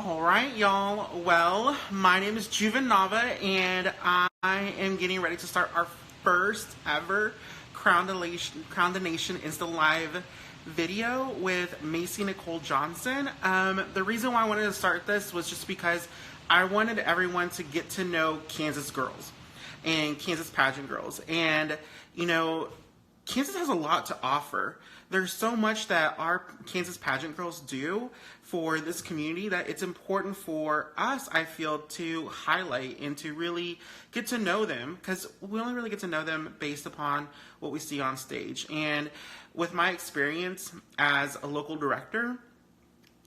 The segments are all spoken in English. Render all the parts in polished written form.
All right, y'all. Well, my name is Juvenava, and I am getting ready to start our first ever Crown the Nation Insta-Live video with Maci Nicole Johnson. The reason why I wanted to start this was just because I wanted everyone to get to know Kansas girls and Kansas pageant girls. And, you know, Kansas has a lot to offer. There's so much that our Kansas pageant girls do for this community that it's important for us, I feel, to highlight and to really get to know them, because we only really get to know them based upon what we see on stage. And with my experience as a local director,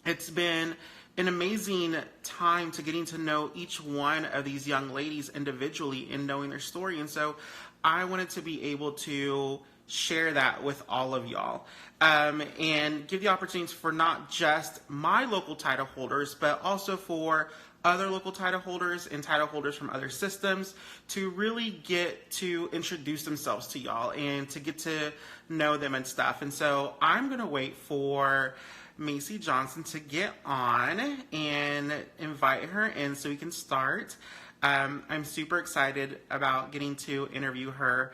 it's been an amazing time to getting to know each one of these young ladies individually and knowing their story. And so I wanted to be able to share that with all of y'all, and give the opportunities for not just my local title holders, but also for other local title holders and title holders from other systems to really get to introduce themselves to y'all and to get to know them and stuff. And so I'm going to wait for Maci Johnson to get on and invite her in so we can start. I'm super excited about getting to interview her.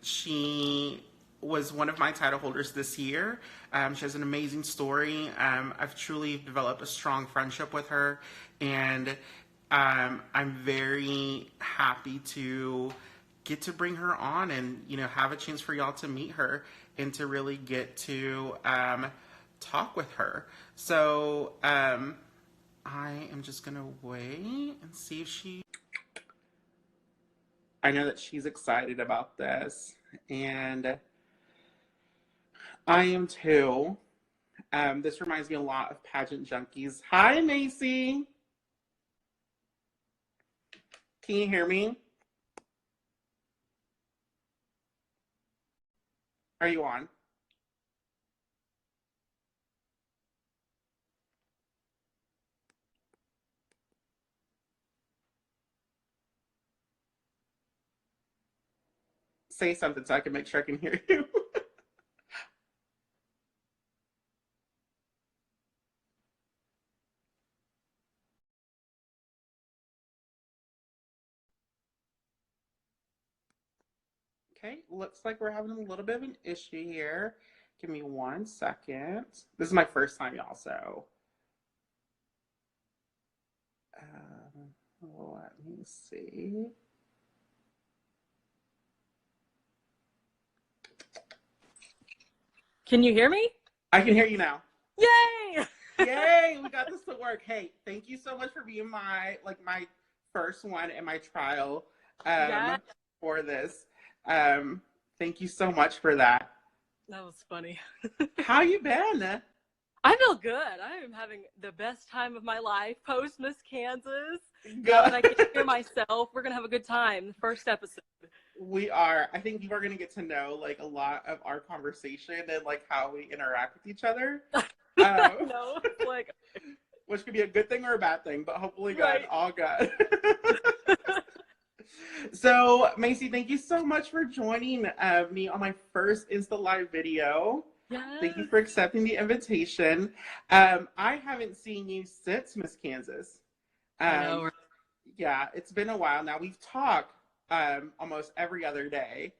She was one of my title holders this year. She has an amazing story. I've truly developed a strong friendship with her, and I'm very happy to get to bring her on and, you know, have a chance for y'all to meet her and to really get to talk with her. So I am just gonna wait and see if she... I know that she's excited about this, and I am too. This reminds me a lot of pageant junkies. Hi, Maci. Can you hear me? Are you on? Say something so I can make sure I can hear you. Okay, looks like we're having a little bit of an issue here. Give me 1 second. This is my first time, y'all, so let me see. Can you hear me? I can hear you now. Yay! Yay, we got this to work. Hey, thank you so much for being my first one in my trial for this. Thank you so much for that. That was funny. How you been? I feel good. I am having the best time of my life post Miss Kansas. Good. Now that I get to hear myself, we're gonna have a good time. The first episode. We are. I think you are gonna get to know like a lot of our conversation and like how we interact with each other. No, it's like, which could be a good thing or a bad thing, but hopefully good. Right. All good. So, Maci, thank you so much for joining me on my first Insta-Live video. Yes. Thank you for accepting the invitation. I haven't seen you since Miss Kansas. I know. Yeah, it's been a while now. We've talked almost every other day.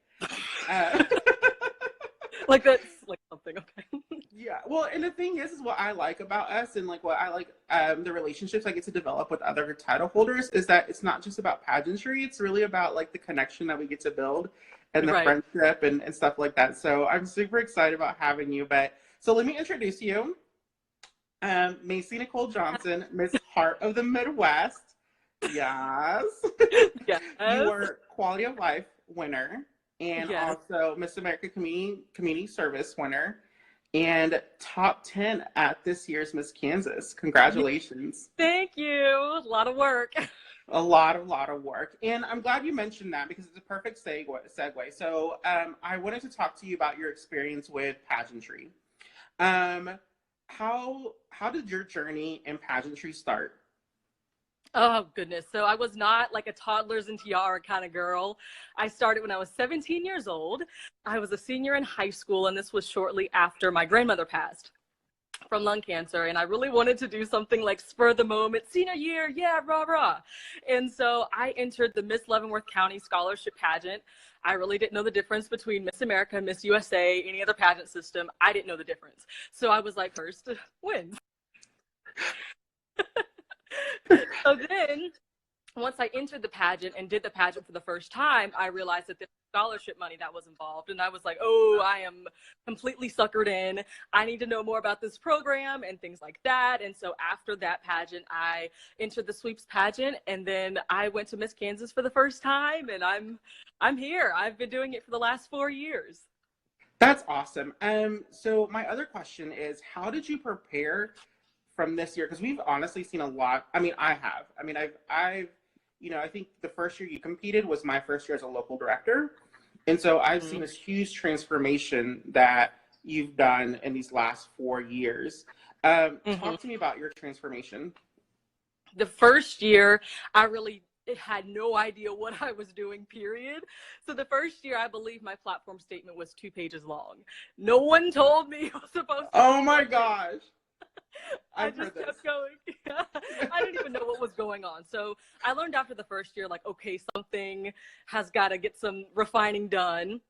Like that's like something, okay. Yeah, well, and the thing is what I like about us and like what I like the relationships I get to develop with other title holders is that it's not just about pageantry, it's really about like the connection that we get to build and the friendship and stuff like that. So I'm super excited about having you. But so let me introduce you. Maci Nicole Johnson, Miss Heart of the Midwest. Yes. Yes. You were Quality of Life winner and also Miss America Community Service winner and top 10 at this year's Miss Kansas. Congratulations. Thank you. A lot of work. A lot of work. And I'm glad you mentioned that because it's a perfect segue. So I wanted to talk to you about your experience with pageantry. How did your journey in pageantry start? Oh, goodness. So I was not like a toddlers and tiara kind of girl. I started when I was 17 years old. I was a senior in high school, and this was shortly after my grandmother passed. from lung cancer, and I really wanted to do something like spur the moment, senior year, yeah, rah, rah. And so I entered the Miss Leavenworth County Scholarship Pageant. I really didn't know the difference between Miss America, Miss USA, any other pageant system. I didn't know the difference. So I was like, first wins. So then once I entered the pageant and did the pageant for the first time, I realized that there was scholarship money that was involved. And I was like, oh, I am completely suckered in. I need to know more about this program and things like that. And so after that pageant, I entered the sweeps pageant, and then I went to Miss Kansas for the first time, and I'm here. I've been doing it for the last 4 years. That's awesome. So my other question is, how did you prepare from this year? Because we've honestly seen a lot. I mean, I have. I mean, I've I think the first year you competed was my first year as a local director. And so I've seen this huge transformation that you've done in these last 4 years. Talk to me about your transformation. The first year, I really had no idea what I was doing, period. So the first year, I believe my platform statement was 2 pages long. No one told me it was supposed to be. Oh my gosh. I just kept going. I didn't even know what was going on. So I learned after the first year, like, okay, something has got to get some refining done.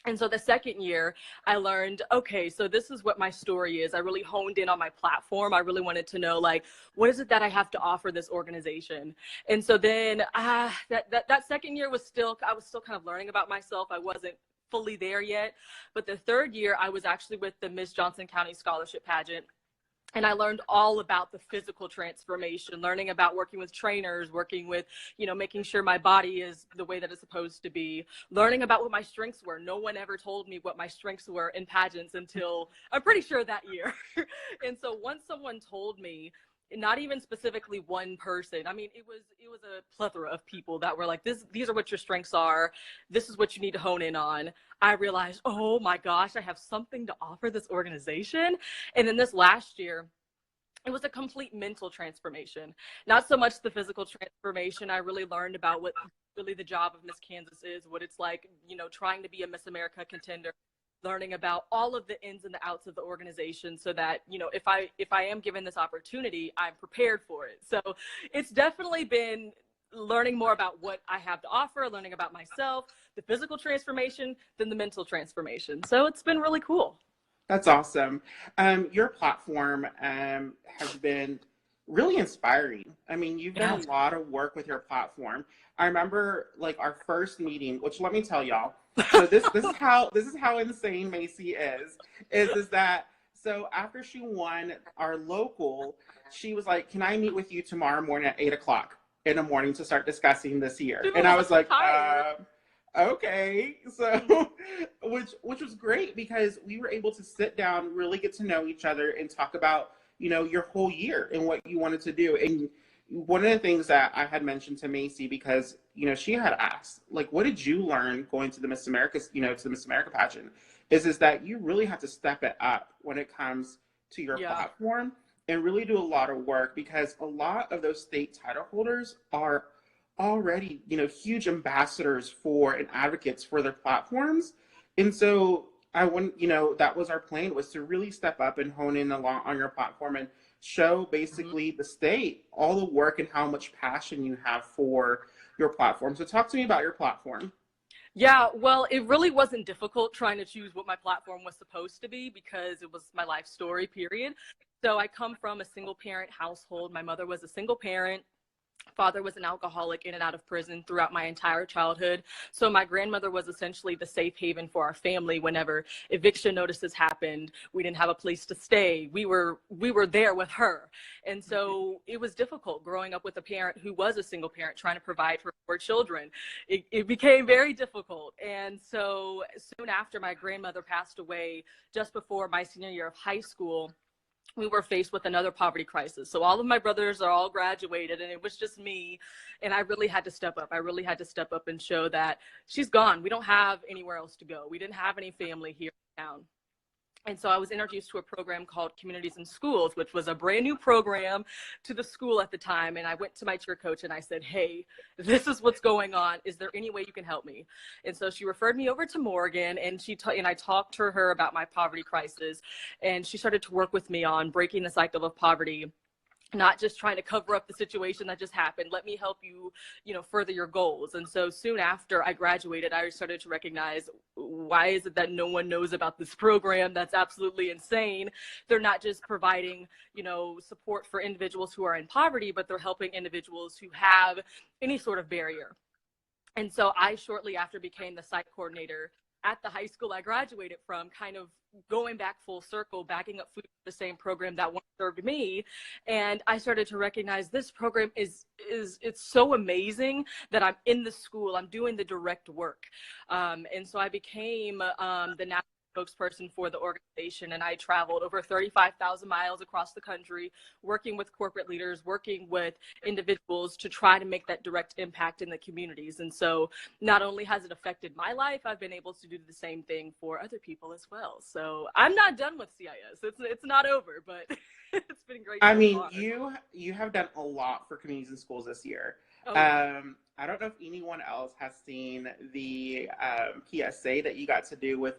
And so the second year, I learned, okay, so this is what my story is. I really honed in on my platform. I really wanted to know, like, what is it that I have to offer this organization? And so then that second year was I was still kind of learning about myself. I wasn't fully there yet. But the third year, I was actually with the Miss Johnson County Scholarship Pageant. And I learned all about the physical transformation, learning about working with trainers, working with, making sure my body is the way that it's supposed to be, learning about what my strengths were. No one ever told me what my strengths were in pageants until I'm pretty sure that year. And so once someone told me, not even specifically one person, I mean, it was a plethora of people that were like, these are what your strengths are. This is what you need to hone in on. I realized, oh my gosh, I have something to offer this organization. And then this last year, it was a complete mental transformation, not so much the physical transformation. I really learned about what really the job of Miss Kansas is, what it's like, trying to be a Miss America contender, learning about all of the ins and the outs of the organization, so that, if I am given this opportunity, I'm prepared for it. So it's definitely been learning more about what I have to offer, learning about myself, the physical transformation, then the mental transformation. So it's been really cool. That's awesome. Your platform has been really inspiring. I mean, you've done a lot of work with your platform. I remember like our first meeting, which let me tell y'all. So this is how insane Maci is that so after she won our local, she was like, "Can I meet with you tomorrow morning at 8:00 in the morning to start discussing this year?" And I was like, okay. So which was great, because we were able to sit down, really get to know each other, and talk about your whole year and what you wanted to do. And one of the things that I had mentioned to Maci, because she had asked, like, what did you learn going to the Miss America, to the Miss America pageant, is that you really have to step it up when it comes to your platform and really do a lot of work, because a lot of those state title holders are already huge ambassadors for and advocates for their platforms. And so I want that was our plan, was to really step up and hone in a lot on your platform and show basically the state all the work and how much passion you have for your platform. So talk to me about your platform. Yeah, well, it really wasn't difficult trying to choose what my platform was supposed to be, because it was my life story, period. So I come from a single parent household. My mother was a single parent. Father was an alcoholic, in and out of prison throughout my entire childhood. So my grandmother was essentially the safe haven for our family. Whenever eviction notices happened, we didn't have a place to stay, we were there with her. And so it was difficult growing up with a parent who was a single parent trying to provide for 4 children. It became very difficult. And so soon after my grandmother passed away, just before my senior year of high school, we were faced with another poverty crisis. So all of my brothers are all graduated, and it was just me. And I really had to step up. I really had to step up and show that she's gone. We don't have anywhere else to go. We didn't have any family here in town. And so I was introduced to a program called Communities in Schools, which was a brand new program to the school at the time. And I went to my cheer coach and I said, hey, this is what's going on. Is there any way you can help me? And so she referred me over to Morgan, and I talked to her about my poverty crisis. And she started to work with me on breaking the cycle of poverty, not just trying to cover up the situation that just happened. Let me help you, further your goals. And so soon after I graduated, I started to recognize, why is it that no one knows about this program? That's absolutely insane. They're not just providing, support for individuals who are in poverty, but they're helping individuals who have any sort of barrier. And so I shortly after became the site coordinator at the high school I graduated from, kind of going back full circle, backing up food for the same program that once served me. And I started to recognize this program it's so amazing that I'm in the school, I'm doing the direct work. And so I became the national spokesperson for the organization, and I traveled over 35,000 miles across the country, working with corporate leaders, working with individuals to try to make that direct impact in the communities. And so not only has it affected my life, I've been able to do the same thing for other people as well. So I'm not done with CIS. It's not over, but it's been great. I mean, you have done a lot for communities and schools this year. Oh. I don't know if anyone else has seen the PSA that you got to do with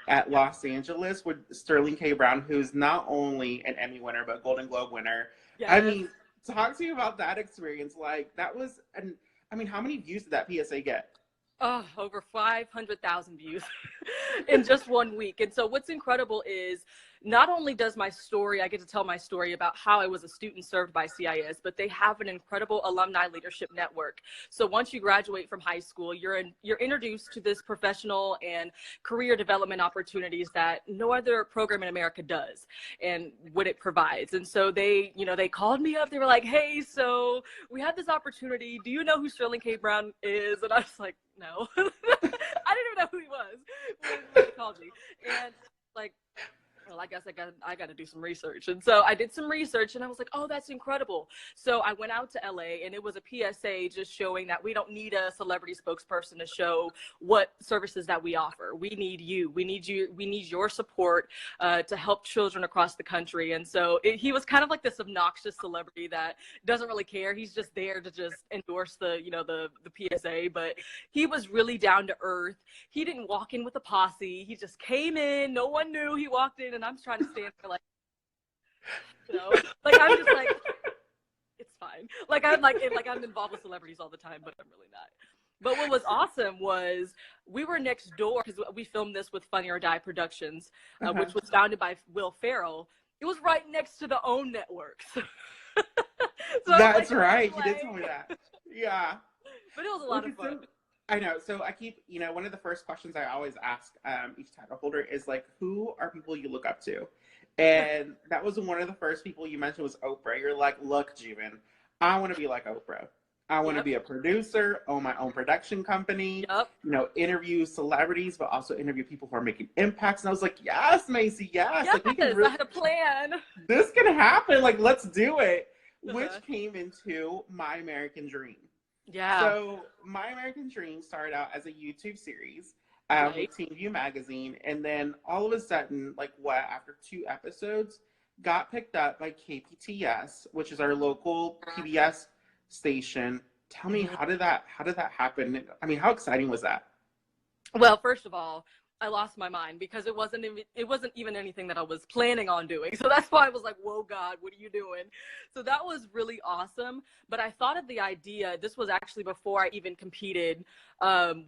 at Los Angeles with Sterling K. Brown, who's not only an Emmy winner, but Golden Globe winner. Yes. I mean, talk to me about that experience. Like, that was, how many views did that PSA get? Oh, over 500,000 views in just 1 week. And so what's incredible is not only does I get to tell my story about how I was a student served by CIS, but they have an incredible alumni leadership network. So once you graduate from high school, you're introduced to this professional and career development opportunities that no other program in America does and what it provides. And so they called me up. They were like, hey, so we have this opportunity. Do you know who Sterling K. Brown is? And I was like, no. I didn't even know who he was when they called me. And like, well, I guess I got to do some research. And so I did some research and I was like, oh, that's incredible. So I went out to LA, and it was a PSA just showing that we don't need a celebrity spokesperson to show what services that we offer. We need you. We need your support to help children across the country. And so he was kind of like this obnoxious celebrity that doesn't really care. He's just there to just endorse the PSA, but he was really down to earth. He didn't walk in with a posse. He just came in. No one knew he walked in. And I'm trying to stand there like, I'm just like, it's fine. I'm involved with celebrities all the time, but I'm really not. But what was awesome was we were next door, because we filmed this with Funny or Die Productions, which was founded by Will Ferrell. It was right next to the OWN network. So that's right. You did tell me that. Yeah. But it was a lot of fun. I know. So I keep, one of the first questions I always ask each title holder is like, who are people you look up to? And that was one of the first people you mentioned was Oprah. You're like, look, Juven, I want to be like Oprah. I want to be a producer, own my own production company, interview celebrities, but also interview people who are making impacts. And I was like, yes, Maci, yes. Like, we can I had a plan. This can happen. Like, let's do it. Which came into My American Dream. Yeah. So My American Dream started out as a YouTube series with Teen View magazine, and then all of a sudden, after 2 episodes, got picked up by KPTS, which is our local PBS station. Tell me, how did that happen? I mean, how exciting was that? Well, first of all, I lost my mind because it wasn't even anything that I was planning on doing. So that's why I was like, whoa, God, what are you doing? So that was really awesome. But I thought of the idea, this was actually before I even competed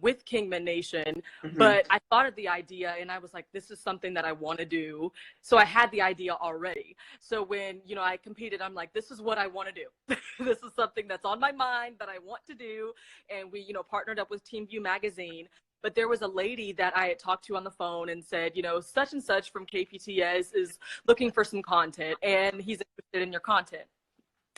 with Kingman Nation. Mm-hmm. But I thought of the idea and I was like, this is something that I want to do. So I had the idea already. So when, I competed, I'm like, this is what I want to do. This is something that's on my mind that I want to do. And we, partnered up with Teen View magazine. But there was a lady that I had talked to on the phone and said, such and such from KPTS is looking for some content and he's interested in your content.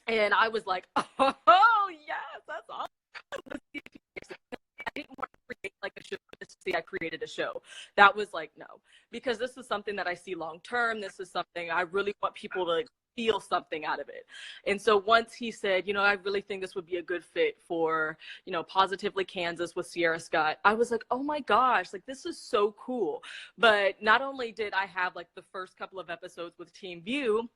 And I was like, oh, yes, that's awesome. I didn't want to create like a show just to say I created a show. That was like, no, because this is something that I see long term. This is something I really want people to feel something out of it. And so once he said, you know, I really think this would be a good fit for, you know, Positively Kansas with Sierra Scott, I was like, oh my gosh, like this is so cool. But not only did I have like the first couple of episodes with Team View,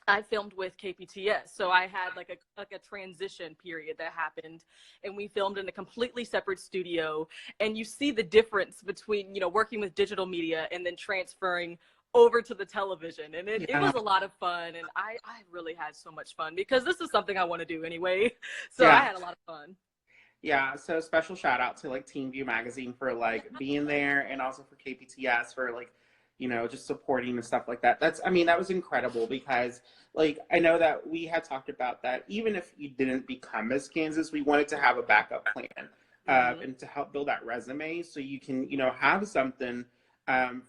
I filmed with KPTS. So I had like a transition period that happened, and we filmed in a completely separate studio. And you see the difference between, you know, working with digital media and then transferring over to the television. And it was a lot of fun. And I really had so much fun because this is something I want to do anyway. So I had a lot of fun. Yeah, so special shout out to like Team View Magazine for like being there, and also for KPTS for like, you know, just supporting and stuff like that. I mean, that was incredible because like, I know that we had talked about that even if you didn't become Miss Kansas, we wanted to have a backup plan and to help build that resume so you can, you know, have something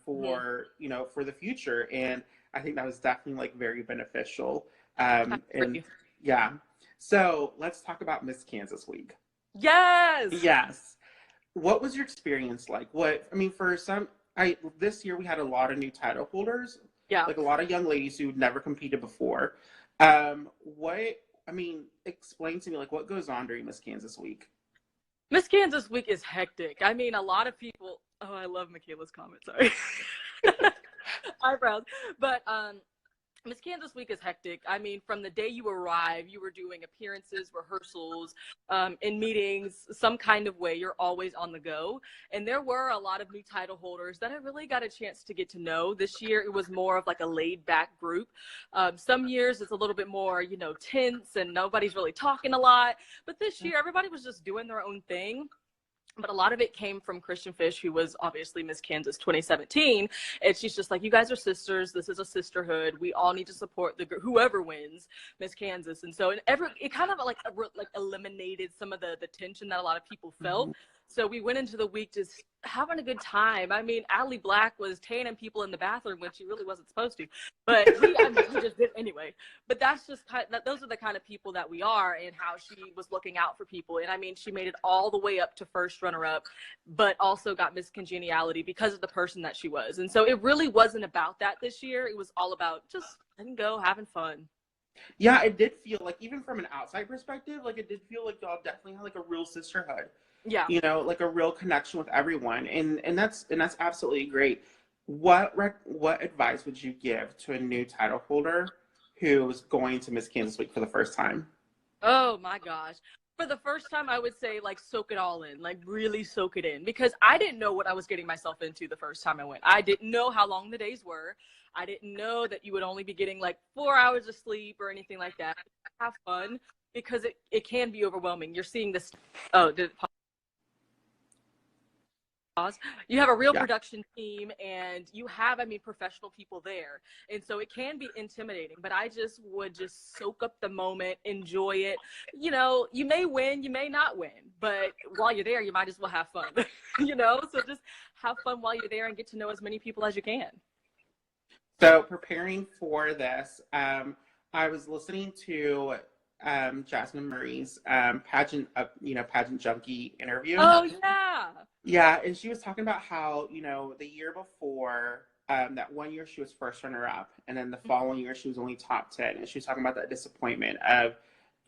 for, you know, for the future. And I think that was definitely like very beneficial. And yeah, so let's talk about Miss Kansas Week. Yes. What was your experience like? This year we had a lot of new title holders. Yeah. Like a lot of young ladies who'd never competed before. Explain to me like what goes on during Miss Kansas Week. Miss Kansas Week is hectic. I mean, a lot of people, oh, I love Michaela's comment, sorry. Eyebrows. But Miss Kansas Week is hectic. I mean, from the day you arrive, you were doing appearances, rehearsals, in meetings, some kind of way. You're always on the go. And there were a lot of new title holders that I really got a chance to get to know. This year, it was more of like a laid-back group. Some years, it's a little bit more, you know, tense and nobody's really talking a lot. But this year, everybody was just doing their own thing. But a lot of it came from Christian Fish, who was obviously Miss Kansas 2017. And she's just like, you guys are sisters. This is a sisterhood. We all need to support whoever wins Miss Kansas. And so it kind of like eliminated some of the tension that a lot of people felt. So we went into the week just having a good time. I mean, Allie Black was tanning people in the bathroom when she really wasn't supposed to, but we just did anyway. But that's just those are the kind of people that we are, and how she was looking out for people. And I mean, she made it all the way up to first runner-up, but also got Miss Congeniality because of the person that she was. And so it really wasn't about that this year. It was all about just letting go, having fun. Yeah, it did feel like, even from an outside perspective, like it did feel like y'all definitely had like a real sisterhood. Yeah. You know, like a real connection with everyone. And that's absolutely great. What advice would you give to a new title holder who's going to Miss Kansas Week for the first time? Oh my gosh. For the first time, I would say like soak it all in, like really soak it in, because I didn't know what I was getting myself into the first time I went. I didn't know how long the days were. I didn't know that you would only be getting like 4 hours of sleep or anything like that. Have fun, because it can be overwhelming. You're seeing this. Oh, did it pause? You have a real production team, and you have, professional people there. And so it can be intimidating, but I just would soak up the moment, enjoy it. You know, you may win, you may not win, but while you're there, you might as well have fun, you know? So just have fun while you're there and get to know as many people as you can. So preparing for this, I was listening to Jasmine Murray's pageant junkie interview. Oh yeah. Yeah, and she was talking about how, you know, the year before, that one year she was first runner up, and then the following year she was only top 10. And she was talking about that disappointment of,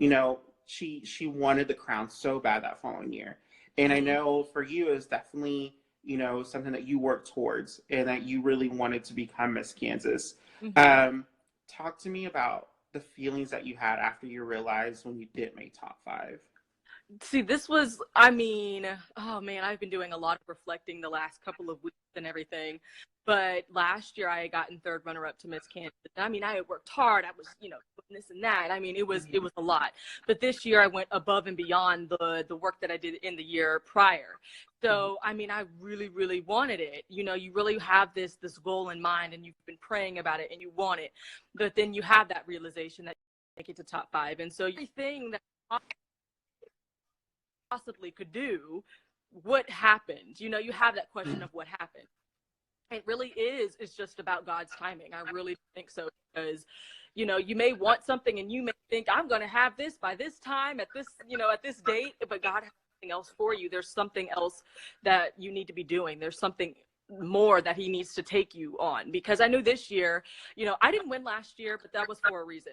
you know, she wanted the crown so bad that following year. And I know for you, it was definitely, you know, something that you worked towards and that you really wanted to become Miss Kansas. Talk to me about the feelings that you had after you realized when you did make top 5. See, this was, oh man, I've been doing a lot of reflecting the last couple of weeks and everything. But last year I had gotten third runner-up to Miss Kansas. I mean, I had worked hard. I was, you know, this and that. I mean, it was a lot. But this year I went above and beyond the work that I did in the year prior. So, I mean, I really, really wanted it. You know, you really have this goal in mind, and you've been praying about it and you want it. But then you have that realization that you make it to top 5. And so everything that possibly could do, what happened? You know, you have that question of what happened. It really is just about God's timing. I really think so, because, you know, you may want something and you may think, I'm going to have this by this time at this, you know, at this date, but God has something else for you. There's something else that you need to be doing. There's something more that he needs to take you on. Because I knew this year, you know, I didn't win last year, but that was for a reason.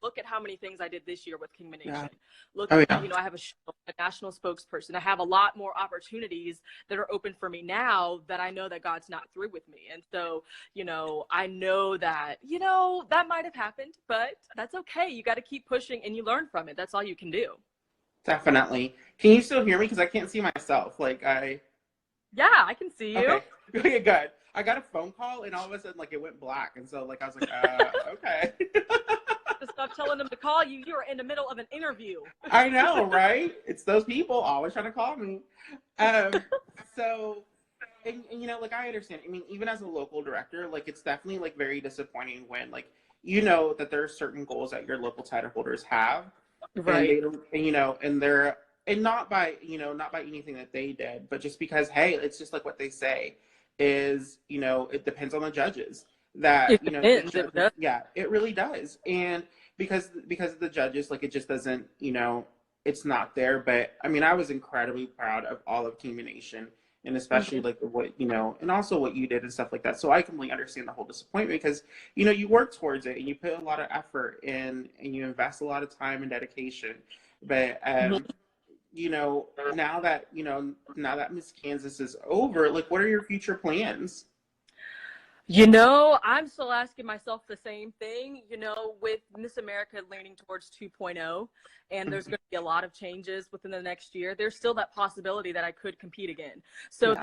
Look at how many things I did this year with Kingman Nation. Yeah. Look, Oh, yeah. you know, I have a national spokesperson. I have a lot more opportunities that are open for me now that I know that God's not through with me. And so, you know, I know that, you know, that might have happened, but that's okay. You got to keep pushing and you learn from it. That's all you can do. Definitely. Can you still hear me? Because I can't see myself. Yeah, I can see you. Okay. Okay, good. I got a phone call and all of a sudden, like, it went black. And so, like, I was like, okay. Just stop telling them to call you. You are in the middle of an interview. I know, right? It's those people always trying to call me. So, and, you know, like, I understand. I mean, even as a local director, like, it's definitely, like, very disappointing when, like, you know that there are certain goals that your local title holders have. Right. And you know, and they're, and not by, you know, not by anything that they did, but just because, hey, it's just like what they say is, you know, it depends on the judges that, you know, yeah, it really does. And because of the judges, like, it just doesn't, you know, it's not there. But I mean, I was incredibly proud of all of Team Nation, and especially like what, you know, and also what you did and stuff like that. So I completely understand the whole disappointment because, you know, you work towards it and you put a lot of effort in and you invest a lot of time and dedication. But you know, now that Miss Kansas is over, like, what are your future plans? You know, I'm still asking myself the same thing, you know, with Miss America leaning towards 2.0, and there's going to be a lot of changes within the next year. There's still that possibility that I could compete again. So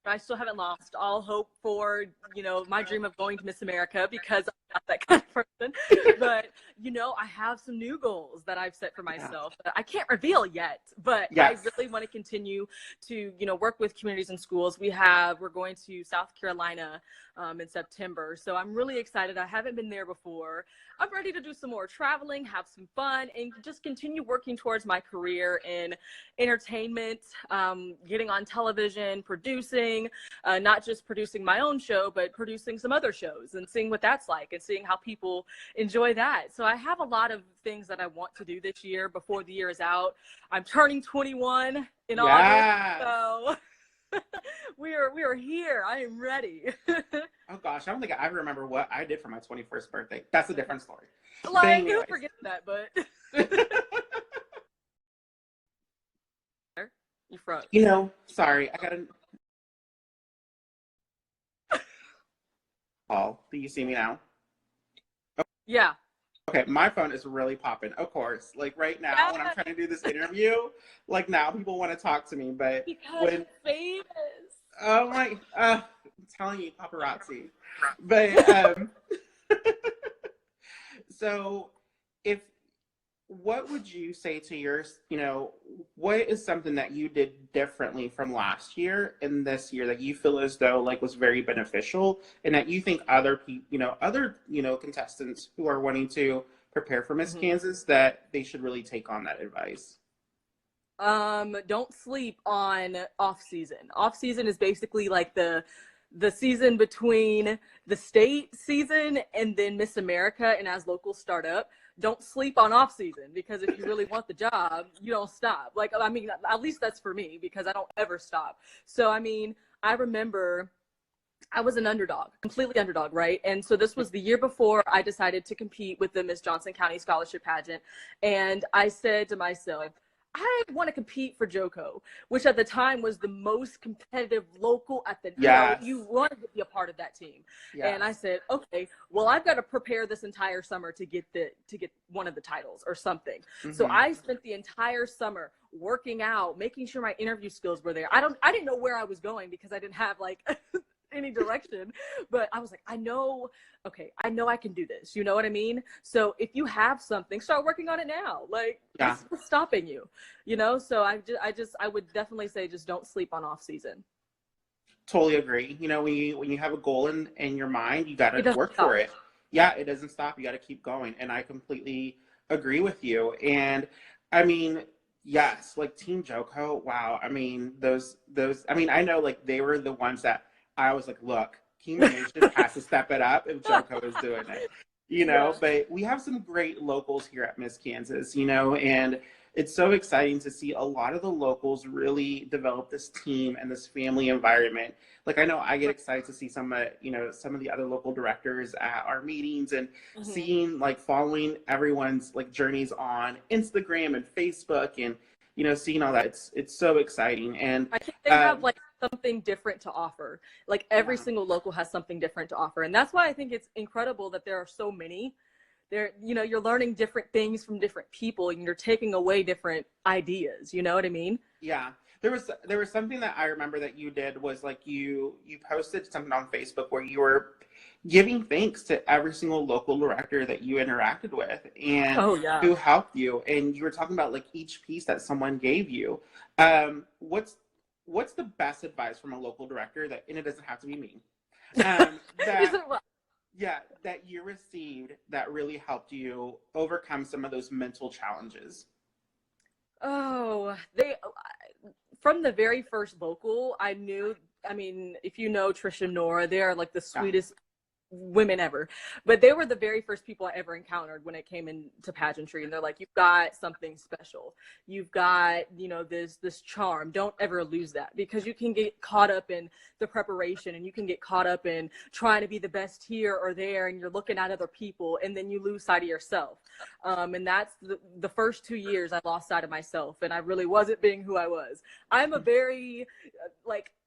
I still haven't lost all hope for, you know, my dream of going to Miss America because I'm not that kind of person. But, you know, I have some new goals that I've set for myself that I can't reveal yet. But I really want to continue to, you know, work with communities and schools. We're going to South Carolina in September. So I'm really excited. I haven't been there before. I'm ready to do some more traveling, have some fun, and just continue working towards my career in entertainment, getting on television, producing, not just producing my own show, but producing some other shows and seeing what that's like and seeing how people enjoy that. So I have a lot of things that I want to do this year before the year is out. I'm turning 21 in August, so we are here. I am ready. Oh gosh, I don't think I remember what I did for my 21st birthday. That's a different story. Like, who forgets that, but you front. You know, sorry, I got a call. Do you see me now? Oh. Yeah. Okay, my phone is really popping. Of course, like right now when I'm trying to do this interview, like now people want to talk to me, but because you're famous. Oh my, I'm telling you, paparazzi. But so what would you say to your, you know, what is something that you did differently from last year and this year that you feel as though like was very beneficial and that you think other people, other contestants who are wanting to prepare for Miss Kansas that they should really take on that advice? Don't sleep on off season. Off season is basically like the season between the state season and then Miss America and as locals start up. Don't sleep on off season because if you really want the job, you don't stop. Like, I mean, at least that's for me because I don't ever stop. So, I mean, I remember I was an underdog, completely underdog, right? And so this was the year before I decided to compete with the Miss Johnson County Scholarship Pageant. And I said to myself, I want to compete for JoCo, which at the time was the most competitive local at the time. You wanted to be a part of that team. Yes. And I said, okay, well, I've got to prepare this entire summer to get one of the titles or something. So I spent the entire summer working out, making sure my interview skills were there. I didn't know where I was going because I didn't have like any direction, but I was like, I know I can do this. You know what I mean? So if you have something, start working on it now. Like, what's stopping you? So I would definitely say just don't sleep on off season. Totally agree. When you have a goal in your mind, you got to work for it. Yeah, it doesn't stop. You got to keep going. And I completely agree with you. And I mean, yes, like Team JoCo, wow. I mean, those, I mean, I know like they were the ones that I was like, look, Team Nation has to step it up if JoCo is doing it, but we have some great locals here at Miss Kansas, and it's so exciting to see a lot of the locals really develop this team and this family environment. Like, I know I get excited to see some of the other local directors at our meetings, and seeing, like, following everyone's, like, journeys on Instagram and Facebook, and seeing all that. It's so exciting. And I think they have like something different to offer. Like every single local has something different to offer. And that's why I think it's incredible that there are so many. You're learning different things from different people, and you're taking away different ideas. You know what I mean? Yeah. There was something that I remember that you did, was like you posted something on Facebook where you were giving thanks to every single local director that you interacted with and who helped you. And you were talking about like each piece that someone gave you. What's the best advice from a local director and it doesn't have to be me, that you received that really helped you overcome some of those mental challenges? From the very first local, I knew, I mean, if you know Trisha and Nora, they are like the sweetest women ever, but they were the very first people I ever encountered when it came into pageantry. And they're like, you've got something special, you've got this charm, don't ever lose that, because you can get caught up in the preparation, and you can get caught up in trying to be the best here or there, and you're looking at other people, and then you lose sight of yourself. And that's the first 2 years I lost sight of myself, and I really wasn't being who I was. I'm a very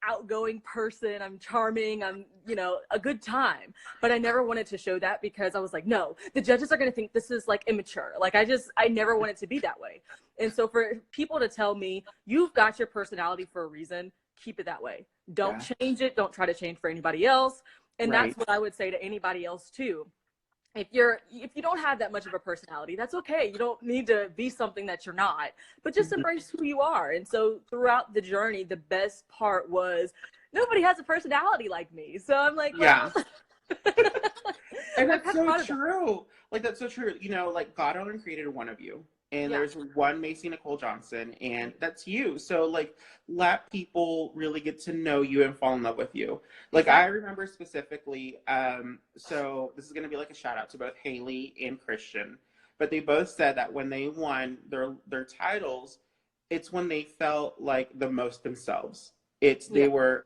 outgoing person. I'm charming. I'm a good time, but I never wanted to show that, because I was like, no, the judges are going to think this is like immature. Like I never wanted to be that way. And so for people to tell me, you've got your personality for a reason, keep it that way. Don't change it. Don't try to change for anybody else. And that's what I would say to anybody else too. If you don't have that much of a personality, that's okay. You don't need to be something that you're not, but just embrace who you are. And so throughout the journey, the best part was nobody has a personality like me. So I'm like, well, and that's so true. Like, that's so true. Like, God only created one of you. And there's one Maci Nicole Johnson, and that's you. So, like, let people really get to know you and fall in love with you. Like, I remember specifically, so this is going to be like a shout out to both Haley and Christian, but they both said that when they won their titles, it's when they felt like the most themselves. They were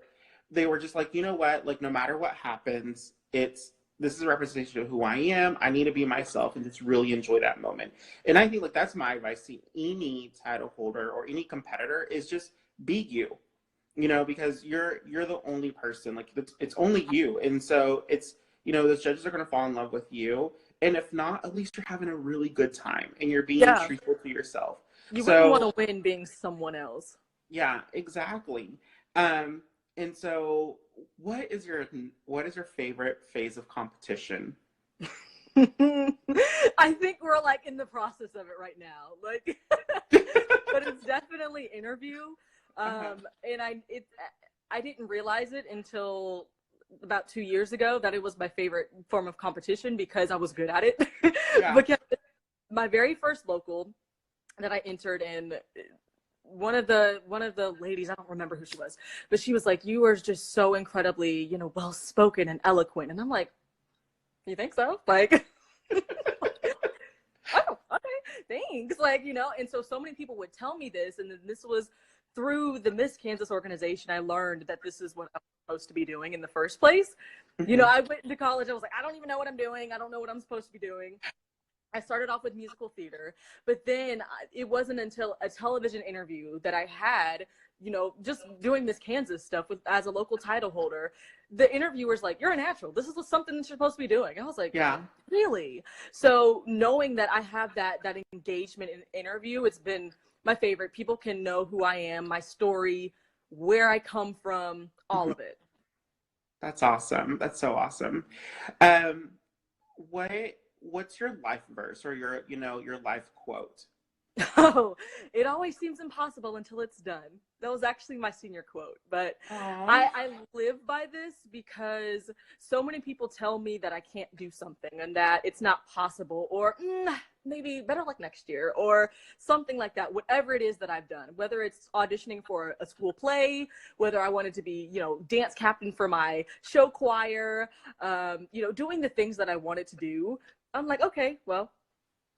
just like, you know what, like, no matter what happens, this is a representation of who I am. I need to be myself and just really enjoy that moment. And I think, like, that's my advice to any title holder or any competitor, is just be you, because you're the only person. Like, it's only you. And so it's, those judges are going to fall in love with you. And if not, at least you're having a really good time and you're being truthful to yourself. You wouldn't want to win being someone else. Yeah, exactly. And so what is your favorite phase of competition? I think we're like in the process of it right now. Like, but it's definitely interview. And I didn't realize it until about 2 years ago that it was my favorite form of competition, because I was good at it. Because my very first local that I entered in, one of the ladies, I don't remember who she was, but she was like, you are just so incredibly, well spoken and eloquent. And I'm like, you think so? Like, oh, okay, thanks. Like, and so many people would tell me this, and then this was through the Miss Kansas organization. I learned that this is what I'm supposed to be doing in the first place. I went to college, I was like, I don't even know what I'm doing. I don't know what I'm supposed to be doing. I started off with musical theater, but then it wasn't until a television interview that I had, just doing Miss Kansas stuff as a local title holder. The interviewer's like, you're a natural. This is something that you're supposed to be doing. I was like, really? So knowing that I have that engagement in interview, it's been my favorite. People can know who I am, my story, where I come from, all of it. That's awesome. That's so awesome. What's your life verse, or your life quote? Oh, it always seems impossible until it's done. That was actually my senior quote, but I live by this, because so many people tell me that I can't do something and that it's not possible, or maybe better luck next year, or something like that. Whatever it is that I've done, whether it's auditioning for a school play, whether I wanted to be, dance captain for my show choir, doing the things that I wanted to do. I'm like, okay, well,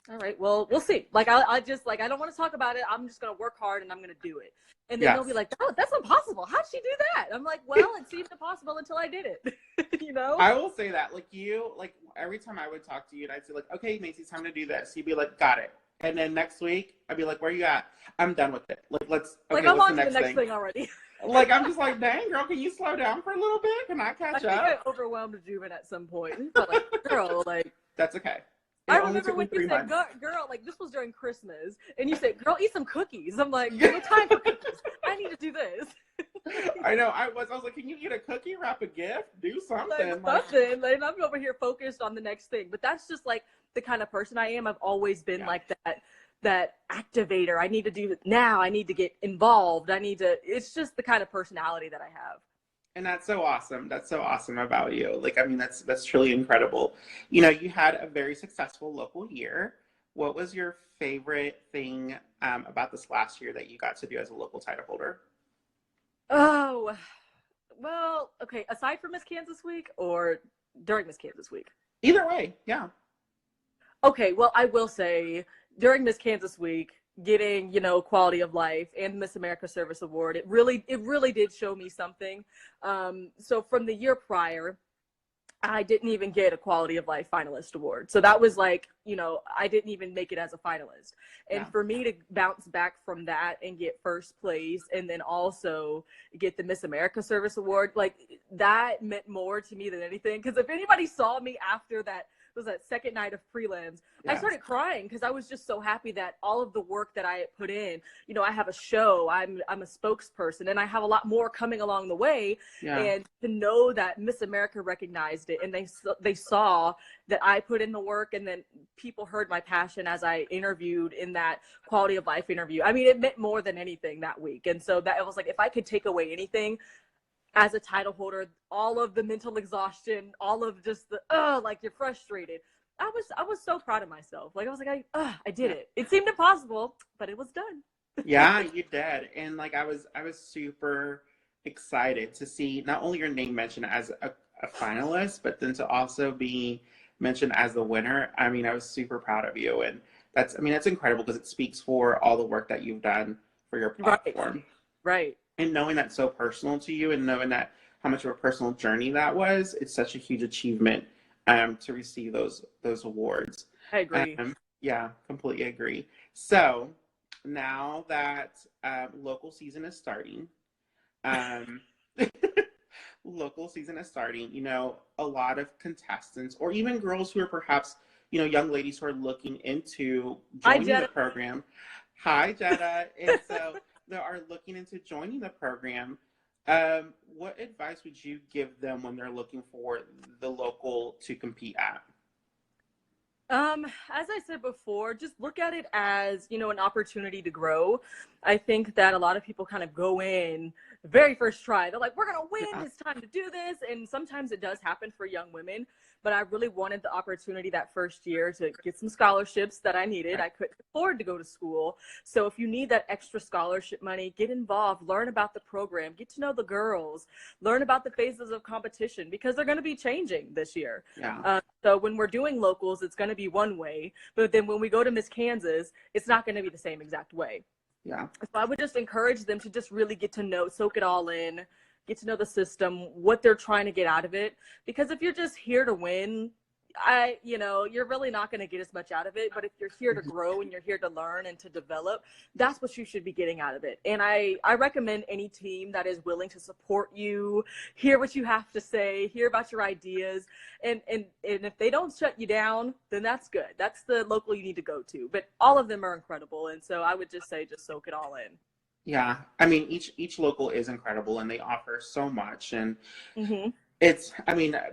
All right. Well, we'll see. Like, I just like I don't want to talk about it. I'm just gonna work hard and I'm gonna do it. And then they'll be like, "Oh, that's impossible. How'd she do that?" I'm like, "Well, it seemed impossible until I did it." You know. I will say that, like every time I would talk to you and I'd say like, "Okay, Macy, time to do this." You'd be like, "Got it." And then next week, I'd be like, "Where you at?" "I'm done with it. Like, okay, I'm what's on the to the next next thing already. Like, I'm just like, dang, girl, can you slow down for a little bit? Can I catch I think up? I overwhelmed Juven at some point. But like, girl, like. That's okay. I remember when you said, girl, like this was during Christmas, and you said, girl, eat some cookies. I'm like, no time for cookies. I need to do this. I know. I was like, can you eat a cookie, wrap a gift, do something? Like, I'm over here focused on the next thing. But that's just like the kind of person I am. I've always been like that activator. I need to do it now. I need to get involved. It's just the kind of personality that I have. And that's so awesome. That's so awesome about you. Like, I mean, that's truly incredible. You know, you had a very successful local year. What was your favorite thing about this last year that you got to do as a local title holder? Oh, well, okay. Aside from Miss Kansas Week or during Miss Kansas Week? Either way, yeah. Okay, well, I will say during Miss Kansas Week, getting, quality of life and Miss America Service Award, it really did show me something. So from the year prior, I didn't even get a quality of life finalist award. So that was like, I didn't even make it as a finalist. And for me to bounce back from that and get first place and then also get the Miss America Service Award, like that meant more to me than anything. Because if anybody saw me after that, was that second night of prelims, I started crying because I was just so happy that all of the work that I had put in, I have a show, I'm a spokesperson, and I have a lot more coming along the way. And to know that Miss America recognized it and they saw that I put in the work, and then people heard my passion as I interviewed in that quality of life interview. I mean, it meant more than anything that week. And so that it was like, if I could take away anything, as a title holder, all of the mental exhaustion, all of just the like you're frustrated. I was so proud of myself. Like I was like, I did it. It seemed impossible, but it was done. Yeah, you did. And like I was super excited to see not only your name mentioned as a finalist, but then to also be mentioned as the winner. I mean, I was super proud of you, and that's incredible because it speaks for all the work that you've done for your platform. Right. And knowing that's so personal to you and knowing that how much of a personal journey that was, it's such a huge achievement to receive those awards. I agree. Yeah, completely agree. So now that local season is starting, local season is starting, a lot of contestants or even girls who are perhaps, young ladies who are looking into joining the program. Hi, Jetta. And so that are looking into joining the program, what advice would you give them when they're looking for the local to compete at? As I said before, just look at it as, an opportunity to grow. I think that a lot of people kind of go in the very first try. They're like, we're going to win. It's time to do this. And sometimes it does happen for young women. But I really wanted the opportunity that first year to get some scholarships that I needed. I couldn't afford to go to school. So if you need that extra scholarship money, get involved, learn about the program, get to know the girls, learn about the phases of competition because they're going to be changing this year. So when we're doing locals, it's going to be one way. But then when we go to Miss Kansas, it's not going to be the same exact way. Yeah. So I would just encourage them to just really get to know, soak it all in, get to know the system, what they're trying to get out of it. Because if you're just here to win, you're really not going to get as much out of it. But if you're here to grow and you're here to learn and to develop, that's what you should be getting out of it. And I recommend any team that is willing to support you, hear what you have to say, hear about your ideas. And if they don't shut you down, then that's good. That's the local you need to go to. But all of them are incredible. And so I would just say, just soak it all in. Yeah, I mean, each local is incredible, and they offer so much. And it's,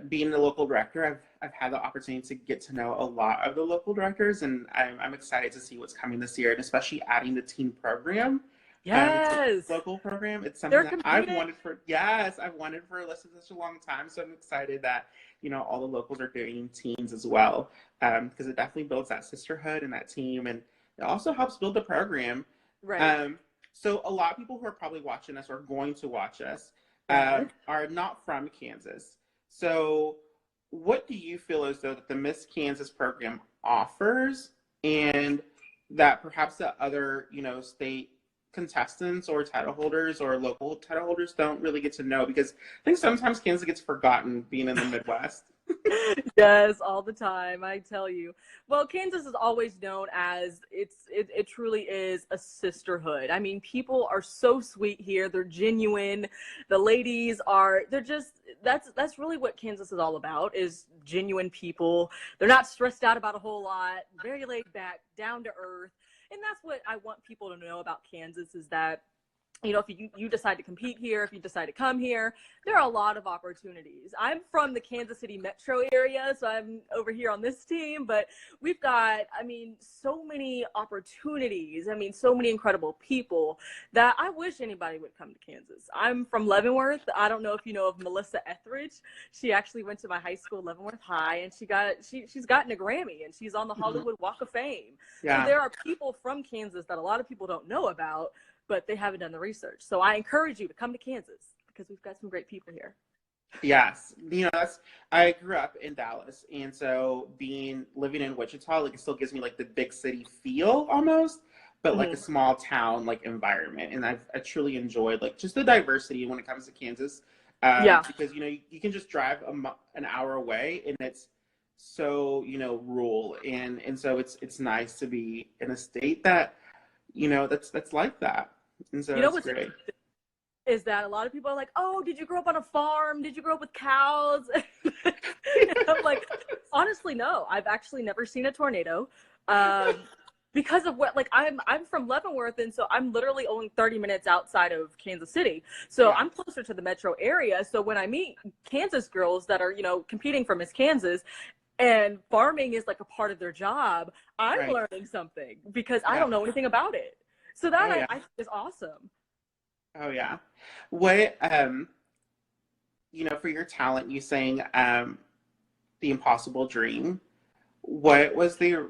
being the local director, I've had the opportunity to get to know a lot of the local directors, and I'm excited to see what's coming this year, and especially adding the teen program. Yes, local program. It's something that I've wanted for such a long time. So I'm excited that all the locals are doing teams as well, because it definitely builds that sisterhood and that team, and it also helps build the program. Right. So a lot of people who are probably watching us or going to watch us are not from Kansas. So what do you feel as though that the Miss Kansas program offers and that perhaps the other, state contestants or title holders or local title holders don't really get to know, because I think sometimes Kansas gets forgotten being in the Midwest. Yes, all the time, I tell you. Well, Kansas is always known as it truly is a sisterhood. I mean, people are so sweet here. They're genuine. The ladies are, they're just, that's really what Kansas is all about, is genuine people. They're not stressed out about a whole lot, very laid back, down to earth. And that's what I want people to know about Kansas, is that, if you decide to compete here, if you decide to come here, there are a lot of opportunities. I'm from the Kansas City metro area, so I'm over here on this team, but we've got, so many opportunities. So many incredible people that I wish anybody would come to Kansas. I'm from Leavenworth. I don't know if you know of Melissa Etheridge. She actually went to my high school, Leavenworth High, and she's gotten a Grammy, and she's on the Hollywood Walk of Fame. Yeah. So there are people from Kansas that a lot of people don't know about, but they haven't done the research. So I encourage you to come to Kansas, because we've got some great people here. Yes. I grew up in Dallas, and so living in Wichita, like, it still gives me like the big city feel almost, but like a small town like environment. And I truly enjoyed like just the diversity when it comes to Kansas. Because you can just drive an hour away, and it's so rural, and so it's nice to be in a state that that's like that. And so it's great. Is that a lot of people are like, oh, did you grow up on a farm? Did you grow up with cows? I'm like, honestly, no. I've actually never seen a tornado. Because of what, like, I'm from Leavenworth, and so I'm literally only 30 minutes outside of Kansas City. So yeah. I'm closer to the metro area. So when I meet Kansas girls that are, competing for Miss Kansas, and farming is like a part of their job, I'm learning something, because I don't know anything about it. So that I think is awesome. Oh yeah. What for your talent, you sang The Impossible Dream. What was the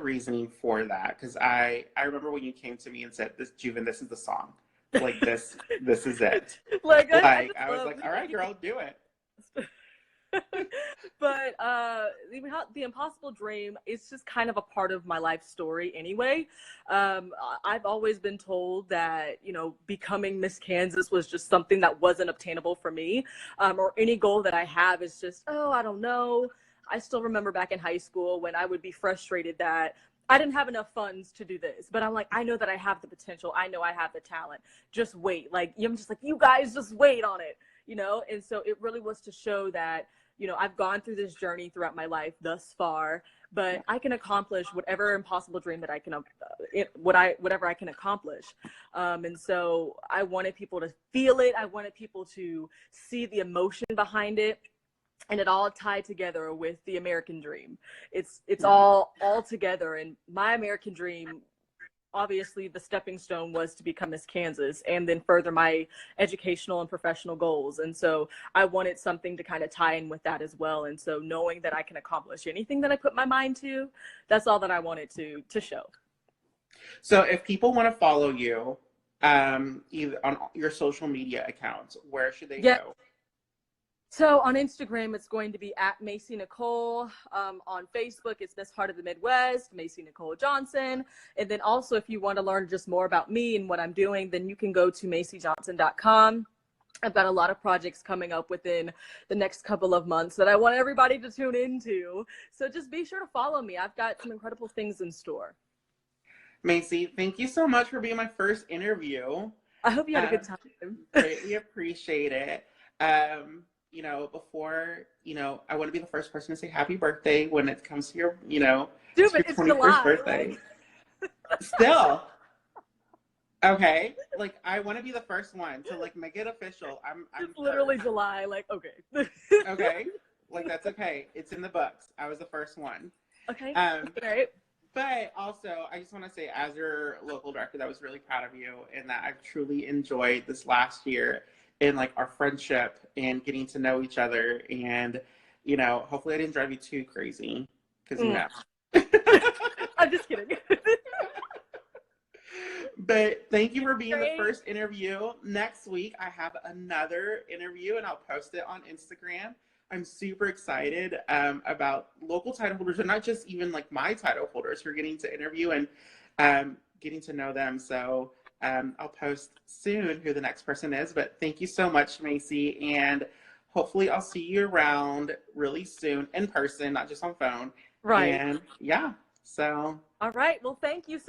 reasoning for that? Because I remember when you came to me and said, Juven, this is the song. Like this is it. I was like, all right, girl, do it. But the Impossible Dream is just kind of a part of my life story anyway. I've always been told that, becoming Miss Kansas was just something that wasn't obtainable for me, or any goal that I have is just, I don't know. I still remember back in high school when I would be frustrated that I didn't have enough funds to do this, but I'm like, I know that I have the potential. I know I have the talent. Just wait. I'm just like, you guys just wait on it, And so it really was to show that, I've gone through this journey throughout my life thus far, but I can accomplish whatever impossible dream that I can, whatever I can accomplish. And so I wanted people to feel it. I wanted people to see the emotion behind it, and it all tied together with the American dream. It's all together. And my American dream, obviously the stepping stone was to become Miss Kansas, and then further my educational and professional goals. And so I wanted something to kind of tie in with that as well. And so knowing that I can accomplish anything that I put my mind to, that's all that I wanted to show. So if people want to follow you, either on your social media accounts, where should they go? So on Instagram, it's going to be at Maci Nicole. On Facebook, it's Miss Heart of the Midwest, Maci Nicole Johnson. And then also, if you want to learn just more about me and what I'm doing, then you can go to MaciJohnson.com. I've got a lot of projects coming up within the next couple of months that I want everybody to tune into. So just be sure to follow me. I've got some incredible things in store. Maci, thank you so much for being my first interview. I hope you had a good time. Greatly appreciate it. Before, I want to be the first person to say happy birthday when it comes to your, your 21st birthday. Still. Okay. Like, I want to be the first one to, like, make it official. I'm it's literally July. Like, okay. Okay. Like, that's okay. It's in the books. I was the first one. Okay. Great. But also, I just want to say, as your local director, that I was really proud of you, and that I've truly enjoyed this last year in, like, our friendship and getting to know each other. And, hopefully I didn't drive you too crazy, because I'm just kidding. But thank you for being the first interview. Next week, I have another interview, and I'll post it on Instagram. I'm super excited about local title holders, and not just even like my title holder, viewers for getting to interview and getting to know them. So I'll post soon who the next person is. But thank you so much, Maci. And hopefully I'll see you around really soon in person, not just on phone. Right. And yeah, so. All right. Well, thank you so